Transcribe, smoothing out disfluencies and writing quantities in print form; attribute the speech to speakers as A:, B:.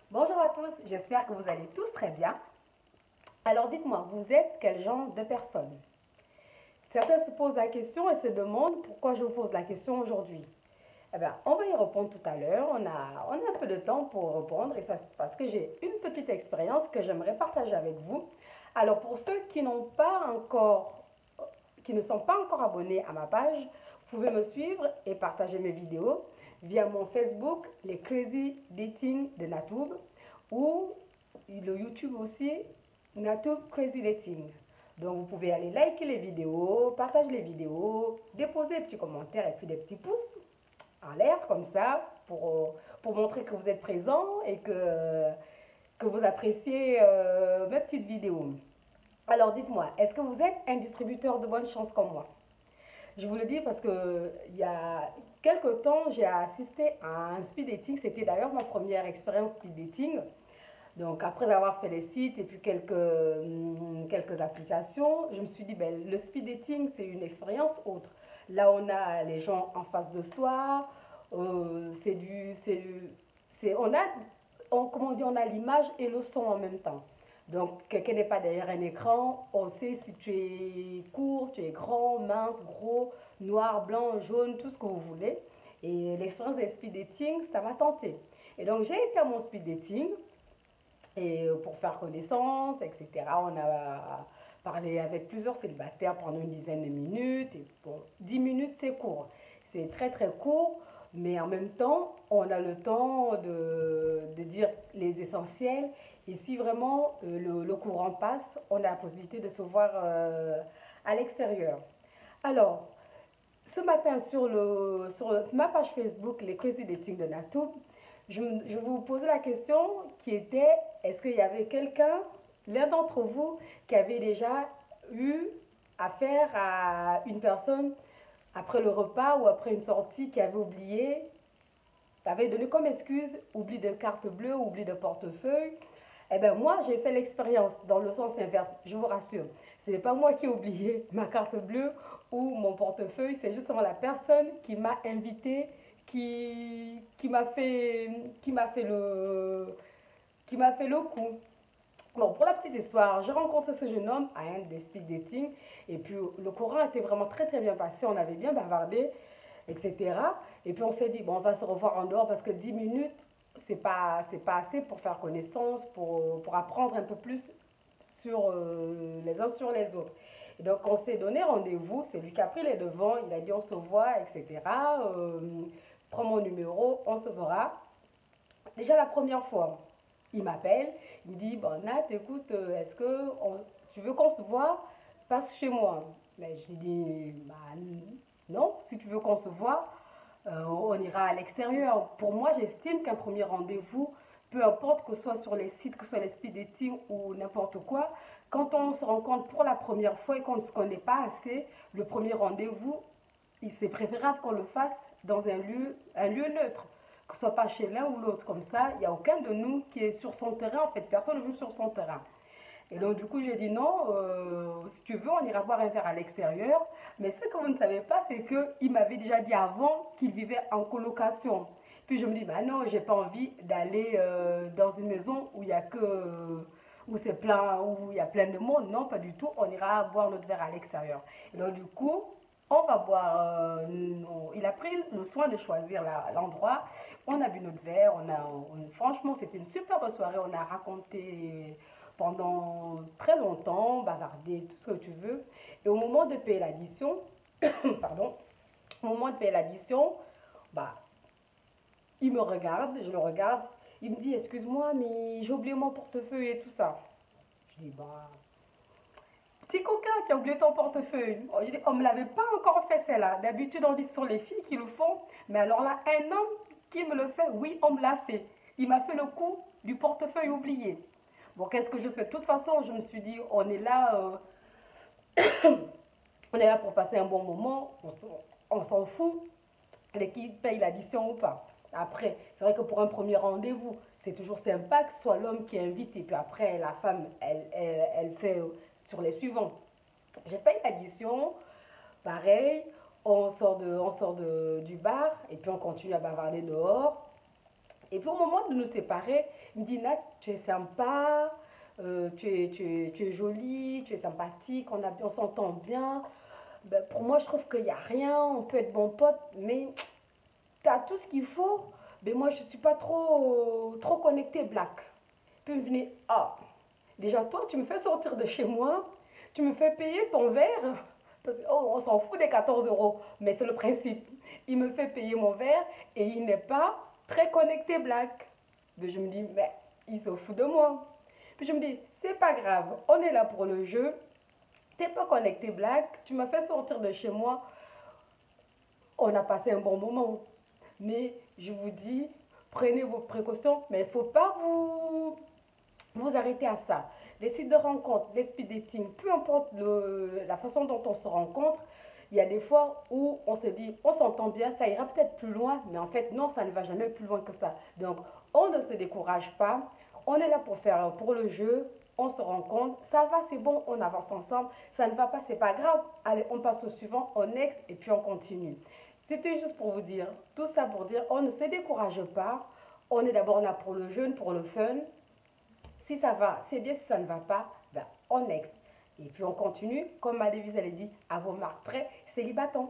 A: Bonjour à tous, j'espère que vous allez tous très bien. Alors dites-moi, vous êtes quel genre de personne? Certains se posent la question et se demandent pourquoi je vous pose la question aujourd'hui. Eh bien, on va y répondre tout à l'heure. On a un peu de temps pour répondre et ça c'est parce que j'ai une petite expérience que j'aimerais partager avec vous. Alors pour ceux qui ne sont pas encore abonnés à ma page, vous pouvez me suivre et partager mes vidéos via mon Facebook, les Crazy Dating de Natoub, ou le YouTube aussi, Natoub Crazy Dating. Donc vous pouvez aller liker les vidéos, partager les vidéos, déposer des petits commentaires et puis des petits pouces en l'air comme ça pour montrer que vous êtes présent et que vous appréciez mes petites vidéos. Alors dites-moi, est-ce que vous êtes un distributeur de bonne chance comme moi? Je vous le dis parce que il y a quelques temps, j'ai assisté à un speed dating. C'était d'ailleurs ma première expérience speed dating. Donc après avoir fait les sites et puis quelques applications, je me suis dit, ben, le speed dating, c'est une expérience autre. Là, on a les gens en face de soi, on a, comment on dit, on a l'image et le son en même temps. Donc, quelqu'un n'est pas derrière un écran, on sait si tu es court, tu es grand, mince, gros, noir, blanc, jaune, tout ce que vous voulez. Et l'expérience des speed dating, ça m'a tenté. Et donc, j'ai été à mon speed dating et pour faire connaissance, etc. On a parlé avec plusieurs célibataires pendant une dizaine de minutes. Et bon, 10 minutes, c'est court. C'est très très court, mais en même temps, on a le temps de dire les essentiels. Et si vraiment le courant passe, on a la possibilité de se voir à l'extérieur. Alors, ce matin sur ma page Facebook, les Crazy Dating de Natoub, je vous posais la question qui était, est-ce qu'il y avait quelqu'un, l'un d'entre vous, qui avait déjà eu affaire à une personne après le repas ou après une sortie qui avait oublié, avait donné comme excuse oubli de carte bleue, oubli de portefeuille. Eh bien, moi, j'ai fait l'expérience dans le sens inverse, je vous rassure. Ce n'est pas moi qui ai oublié ma carte bleue ou mon portefeuille, c'est justement la personne qui m'a invité, qui m'a fait le coup. Bon, pour la petite histoire, j'ai rencontré ce jeune homme à un des speed dating et puis le courant était vraiment très très bien passé, on avait bien bavardé, etc. Et puis on s'est dit, bon, on va se revoir en dehors parce que 10 minutes, c'est pas assez pour faire connaissance, pour apprendre un peu plus sur les uns sur les autres. Et donc on s'est donné rendez-vous, c'est lui qui a pris les devants, il a dit on se voit, etc. Prends mon numéro, on se verra. Déjà la première fois, il m'appelle, il me dit, bon Nat, écoute, tu veux qu'on se voit, passe chez moi. Mais je lui dis, bah non, si tu veux qu'on se voit, on ira à l'extérieur. Pour moi, j'estime qu'un premier rendez-vous, peu importe que ce soit sur les sites, que ce soit les speed dating ou n'importe quoi, quand on se rencontre pour la première fois et qu'on ne se connaît pas assez, le premier rendez-vous, c'est préférable qu'on le fasse dans un lieu neutre, que ce soit pas chez l'un ou l'autre. Comme ça, il n'y a aucun de nous qui est sur son terrain. En fait, personne ne joue sur son terrain. Et donc, du coup, j'ai dit non, si tu veux, on ira boire un verre à l'extérieur. Mais ce que vous ne savez pas, c'est qu'il m'avait déjà dit avant qu'il vivait en colocation. Puis je me dis, bah non, j'ai pas envie d'aller dans une maison où il y a que. Où c'est plein, où il y a plein de monde. Non, pas du tout. On ira boire notre verre à l'extérieur. Et donc, du coup, on va boire. Il a pris le soin de choisir l'endroit. On a bu notre verre. Franchement, c'était une superbe soirée. On a raconté pendant très longtemps, bavarder, tout ce que tu veux. Et au moment de payer l'addition, pardon, au moment de payer l'addition, bah, il me regarde, je le regarde, il me dit, excuse-moi, mais j'ai oublié mon portefeuille et tout ça. Je dis, bah, petit coquin, tu as oublié ton portefeuille. Oh, je dis, on ne me l'avait pas encore fait celle-là. D'habitude, on dit que ce sont les filles qui le font, mais alors là, un homme qui me le fait, oui, on me l'a fait. Il m'a fait le coup du portefeuille oublié. Bon, qu'est-ce que je fais? De toute façon, je me suis dit, on est là pour passer un bon moment, on s'en fout de qui paye l'addition ou pas. Après, c'est vrai que pour un premier rendez-vous, c'est toujours sympa que ce soit l'homme qui invite et puis après, la femme, elle fait sur les suivants. Je paye l'addition, pareil, du bar et puis on continue à bavarder dehors. Et puis au moment de nous séparer, il me dit, Nat, tu es sympa, tu es jolie, tu es sympathique, on s'entend bien. Ben, pour moi, je trouve qu'il n'y a rien, on peut être bon pote, mais tu as tout ce qu'il faut. Mais moi, je ne suis pas trop connectée Black. Puis il me venait, ah, déjà toi, tu me fais sortir de chez moi, tu me fais payer ton verre. Parce que, oh, on s'en fout des 14 euros, mais c'est le principe. Il me fait payer mon verre et il n'est pas très connecté Black. Mais je me dis, mais il se fout de moi. Puis je me dis, c'est pas grave, on est là pour le jeu. T'es pas connecté Black, tu m'as fait sortir de chez moi, on a passé un bon moment. Mais je vous dis, prenez vos précautions, mais il ne faut pas vous arrêter à ça. Les sites de rencontres, les speed dating, peu importe la façon dont on se rencontre, il y a des fois où on se dit, on s'entend bien, ça ira peut-être plus loin, mais en fait, non, ça ne va jamais plus loin que ça. Donc, on ne se décourage pas, on est là pour faire pour le jeu, on se rencontre, ça va, c'est bon, on avance ensemble, ça ne va pas, c'est pas grave, allez, on passe au suivant, on next, et puis on continue. C'était juste pour vous dire, tout ça pour dire, on ne se décourage pas, on est d'abord là pour le jeu, pour le fun, si ça va, c'est bien. Si ça ne va pas, ben, on next. Et puis on continue, comme ma devise elle dit, à vos marques près, célibaton.